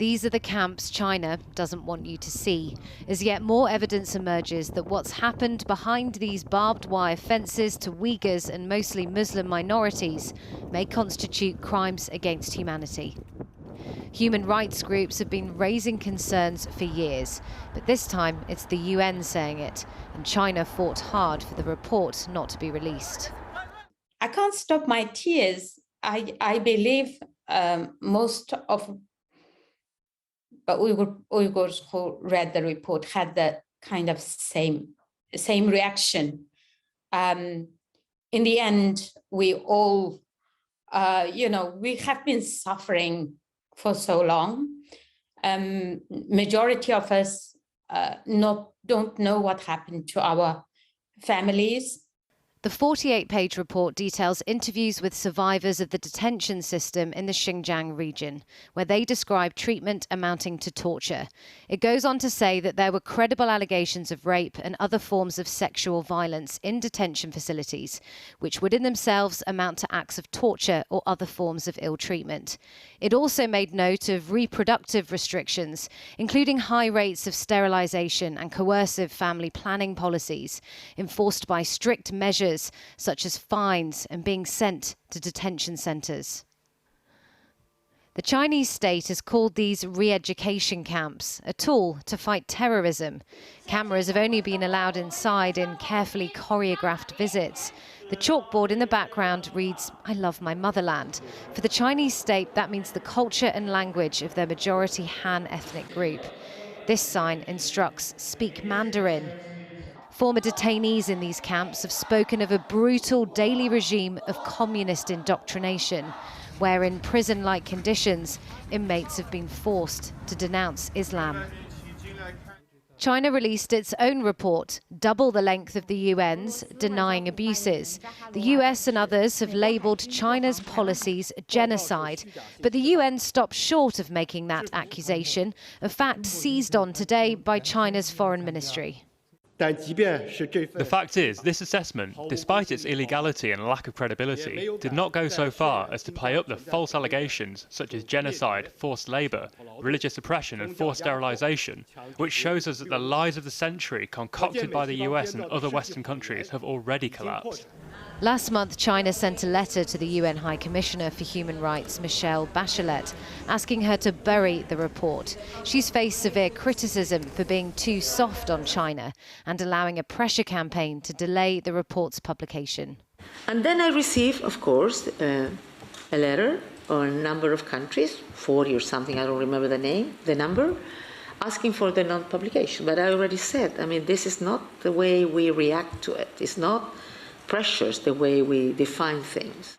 These are the camps China doesn't want you to see, as yet more evidence emerges that what's happened behind these barbed wire fences to Uyghurs and mostly Muslim minorities may constitute crimes against humanity. Human rights groups have been raising concerns for years, but this time it's the UN saying it, and China fought hard for the report not to be released. I can't stop my tears. I believe most of Uyghurs who read the report had the kind of same reaction. In the end, we all, we have been suffering for so long. Majority of us don't know what happened to our families. The 48-page report details interviews with survivors of the detention system in the Xinjiang region, where they describe treatment amounting to torture. It goes on to say that there were credible allegations of rape and other forms of sexual violence in detention facilities, which would in themselves amount to acts of torture or other forms of ill treatment. It also made note of reproductive restrictions, including high rates of sterilization and coercive family planning policies, enforced by strict measures such as fines and being sent to detention centres. The Chinese state has called these re-education camps a tool to fight terrorism. Cameras have only been allowed inside in carefully choreographed visits. The chalkboard in the background reads, "I love my motherland." For the Chinese state, that means the culture and language of their majority Han ethnic group. This sign instructs, "Speak Mandarin." Former detainees in these camps have spoken of a brutal daily regime of communist indoctrination, where in prison-like conditions, inmates have been forced to denounce Islam. China released its own report, double the length of the UN's, denying abuses. The US and others have labelled China's policies genocide, but the UN stopped short of making that accusation, a fact seized on today by China's foreign ministry. The fact is, this assessment, despite its illegality and lack of credibility, did not go so far as to play up the false allegations such as genocide, forced labour, religious oppression and forced sterilisation, which shows us that the lies of the century concocted by the US and other Western countries have already collapsed. Last month, China sent a letter to the UN High Commissioner for Human Rights, Michelle Bachelet, asking her to bury the report. She's faced severe criticism for being too soft on China and allowing a pressure campaign to delay the report's publication. And then I received, of course, a letter on a number of countries, 40 or something, I don't remember the number, asking for the non-publication. But I already said, this is not the way we react to it. It's not pressures the way we define things.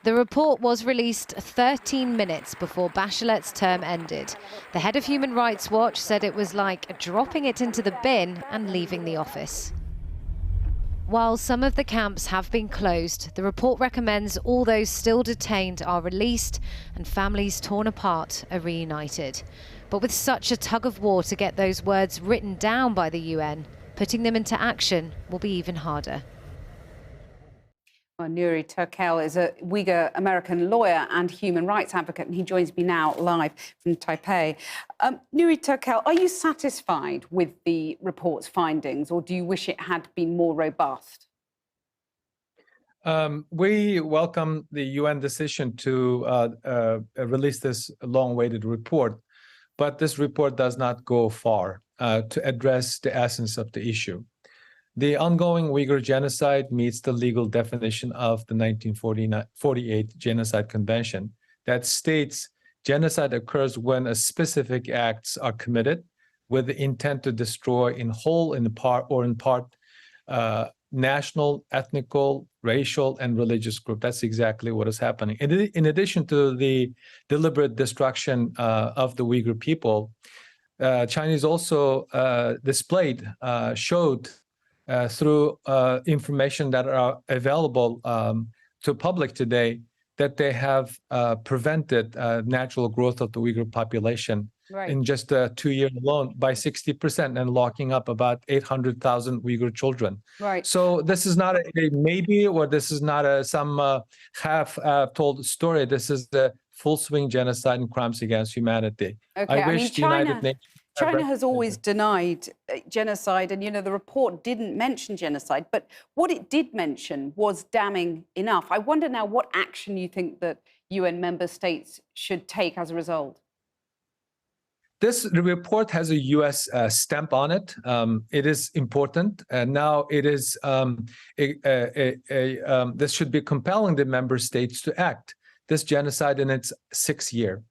The report was released 13 minutes before Bachelet's term ended. The head of Human Rights Watch said it was like dropping it into the bin and leaving the office. While some of the camps have been closed, the report recommends all those still detained are released and families torn apart are reunited. But with such a tug of war to get those words written down by the UN, putting them into action will be even harder. Nuri Turkel is a Uyghur American lawyer and human rights advocate, and he joins me now live from Taipei. Nuri Turkel, are you satisfied with the report's findings, or do you wish it had been more robust? We welcome the UN decision to release this long-awaited report, but this report does not go far to address the essence of the issue. The ongoing Uyghur genocide meets the legal definition of the 1948 Genocide Convention that states genocide occurs when a specific acts are committed with the intent to destroy in whole, in part, or in part, national, ethnical, racial, and religious group. That's exactly what is happening. In addition to the deliberate destruction of the Uyghur people, Chinese also showed through information that are available to public today, that they have prevented natural growth of the Uyghur population in just 2 years alone by 60% and locking up about 800,000 Uyghur children. Right. So this is not a maybe, or this is not some half-told story. This is the full-swing genocide and crimes against humanity. Okay, I mean, wish the United Nations China has always denied genocide, and, you know, the report didn't mention genocide, but what it did mention was damning enough. I wonder now what action you think that UN member states should take as a result. This report has a U.S. Stamp on it. It is important, and now it is. This should be compelling the member states to act. This genocide in its 6th year.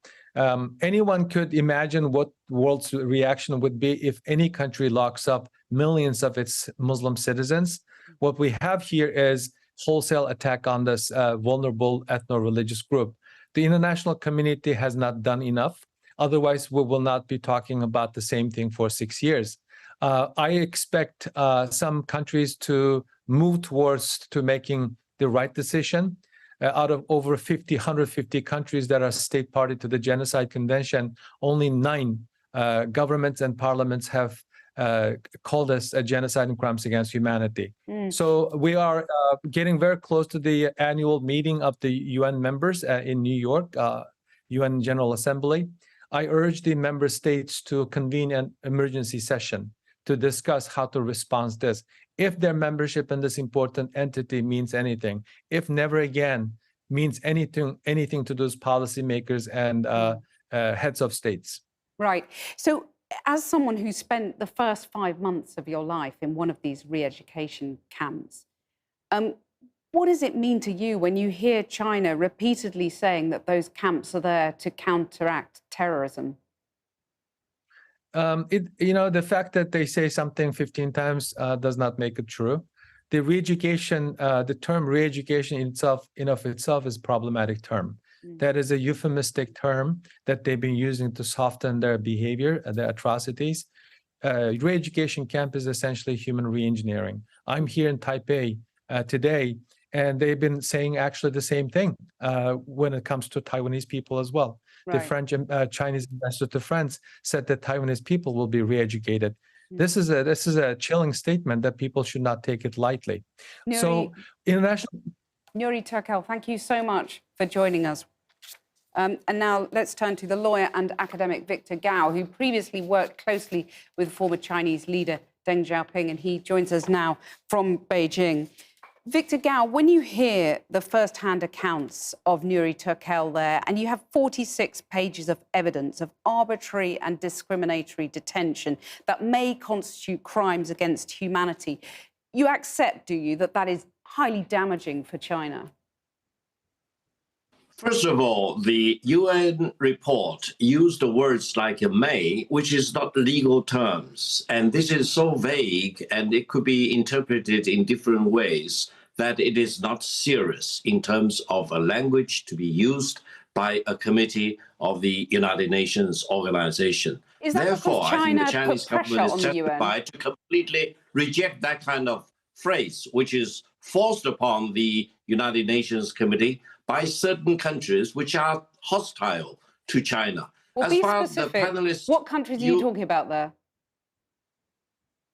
Anyone could imagine what the world's reaction would be if any country locks up millions of its Muslim citizens. What we have here is wholesale attack on this vulnerable ethno-religious group. The international community has not done enough. Otherwise, we will not be talking about the same thing for 6 years. I expect some countries to move towards making the right decision. Out of over 150 countries that are state party to the Genocide Convention, only 9 governments and parliaments have called us a genocide and crimes against humanity. So we are getting very close to the annual meeting of the UN members in New York, UN General Assembly. I urge the member states to convene an emergency session to discuss how to respond to this. If their membership in this important entity means anything, if never again means anything to those policymakers and heads of states. Right. So as someone who spent the first 5 months of your life in one of these re-education camps, what does it mean to you when you hear China repeatedly saying that those camps are there to counteract terrorism? The fact that they say something 15 times does not make it true. The re-education, the term re-education in of itself is a problematic term. That is a euphemistic term that they've been using to soften their behavior, their atrocities. Re-education camp is essentially human re-engineering. I'm here in Taipei today, and they've been saying actually the same thing when it comes to Taiwanese people as well. Right. The French and Chinese ambassador to France said that Taiwanese people will be re-educated. This is a chilling statement that people should not take it lightly. So international. Nuri Turkel, thank you so much for joining us. And now let's turn to the lawyer and academic Victor Gao, who previously worked closely with former Chinese leader Deng Xiaoping, and he joins us now from Beijing. Victor Gao, when you hear the first-hand accounts of Nuri Turkel there, and you have 46 pages of evidence of arbitrary and discriminatory detention that may constitute crimes against humanity, you accept, do you, that that is highly damaging for China? First of all, the UN report used words like may, which is not legal terms. And this is so vague, and it could be interpreted in different ways, that it is not serious in terms of a language to be used by a committee of the United Nations organization. Is that Therefore, China I think the Chinese government is justified to completely reject that kind of phrase, which is forced upon the United Nations Committee by certain countries which are hostile to China. Well, as far as the panelists, what countries are you talking about there?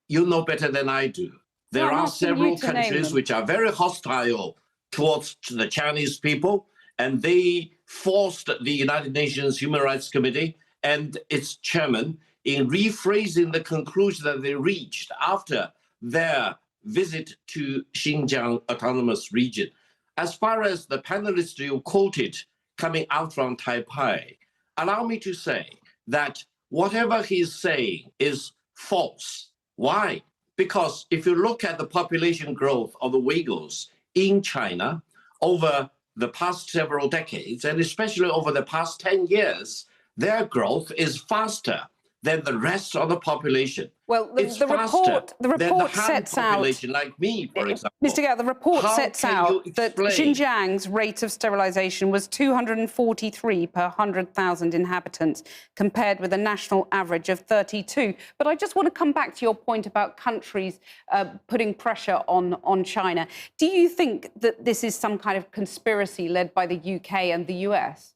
You know better than I do. There are several countries which are very hostile towards the Chinese people, and they forced the United Nations Human Rights Committee and its chairman in rephrasing the conclusion that they reached after their visit to Xinjiang Autonomous Region. As far as the panelists you quoted coming out from Taipei, allow me to say that whatever he's saying is false. Why? Because if you look at the population growth of the Uyghurs in China over the past several decades, and especially over the past 10 years, their growth is faster than the rest of the population. Well, the report sets out, like me, for example. Mr. Gao, the report sets out that Xinjiang's rate of sterilisation was 243 per 100,000 inhabitants, compared with a national average of 32. But I just want to come back to your point about countries putting pressure on China. Do you think that this is some kind of conspiracy led by the UK and the US?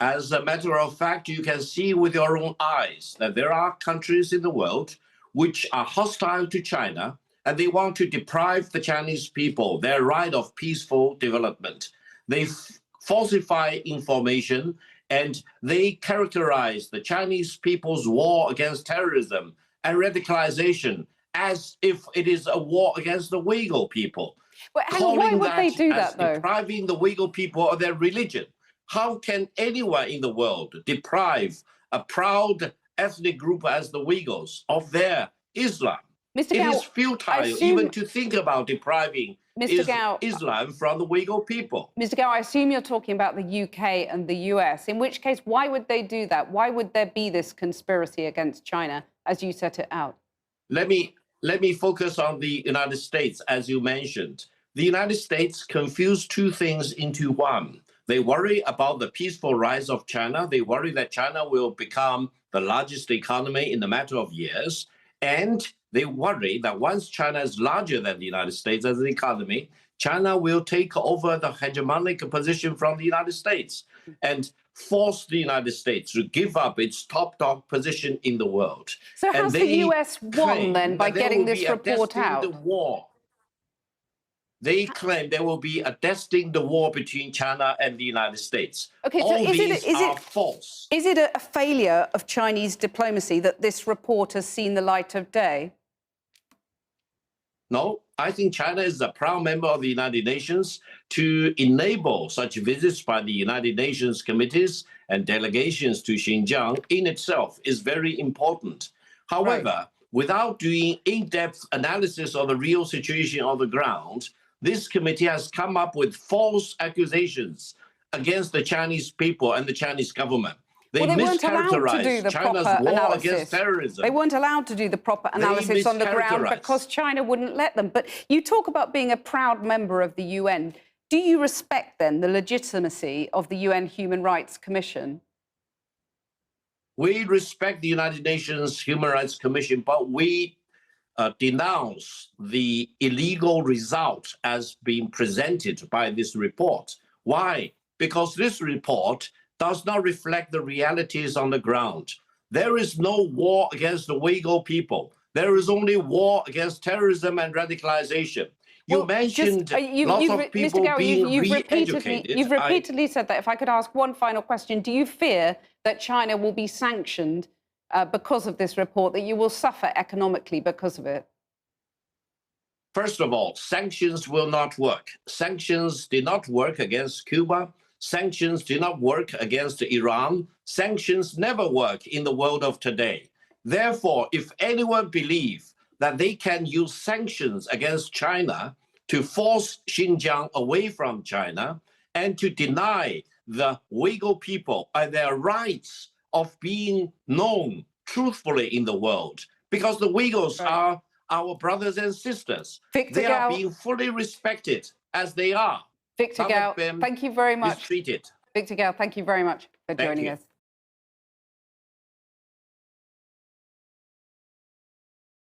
As a matter of fact, you can see with your own eyes that there are countries in the world which are hostile to China, and they want to deprive the Chinese people their right of peaceful development. They falsify information, and they characterize the Chinese people's war against terrorism and radicalization as if it is a war against the Uyghur people. But why would they do that, though? Depriving the Uyghur people of their religion. How can anyone in the world deprive a proud ethnic group as the Uyghurs of their Islam? Mr. It Gao, is futile even to think about depriving Islam from the Uyghur people. Mr. Gao, I assume you're talking about the UK and the US, in which case, why would they do that? Why would there be this conspiracy against China, as you set it out? Let me focus on the United States, as you mentioned. The United States confused two things into one. They worry about the peaceful rise of China. They worry that China will become the largest economy in a matter of years. And they worry that once China is larger than the United States as an economy, China will take over the hegemonic position from the United States and force the United States to give up its top dog position in the world. So has the US won then by getting this report out? War. They claim there will be a destined war between China and the United States. Okay, All so these are false. Is it a failure of Chinese diplomacy that this report has seen the light of day? No, I think China is a proud member of the United Nations. To enable such visits by the United Nations committees and delegations to Xinjiang in itself is very important. However, without doing in-depth analysis of the real situation on the ground, this committee has come up with false accusations against the Chinese people and the Chinese government. They mischaracterized China's war against terrorism. They weren't allowed to do the proper analysis on the ground because China wouldn't let them. But you talk about being a proud member of the UN. Do you respect, then, the legitimacy of the UN Human Rights Commission? We respect the United Nations Human Rights Commission, but we denounce the illegal result as being presented by this report. Why? Because this report does not reflect the realities on the ground. There is no war against the Uyghur people. There is only war against terrorism and radicalization. You mentioned lots of people being re-educated. You've repeatedly said that. If I could ask one final question, do you fear that China will be sanctioned because of this report, that you will suffer economically because of it? First of all, sanctions will not work. Sanctions did not work against Cuba. Sanctions do not work against Iran. Sanctions never work in the world of today. Therefore, if anyone believes that they can use sanctions against China to force Xinjiang away from China and to deny the Uyghur people their rights of being known truthfully in the world, because the Uyghurs are our brothers and sisters. They are being fully respected as they are. Victor Gao, thank you very much. Mistreated. Victor Gao, thank you very much for joining us.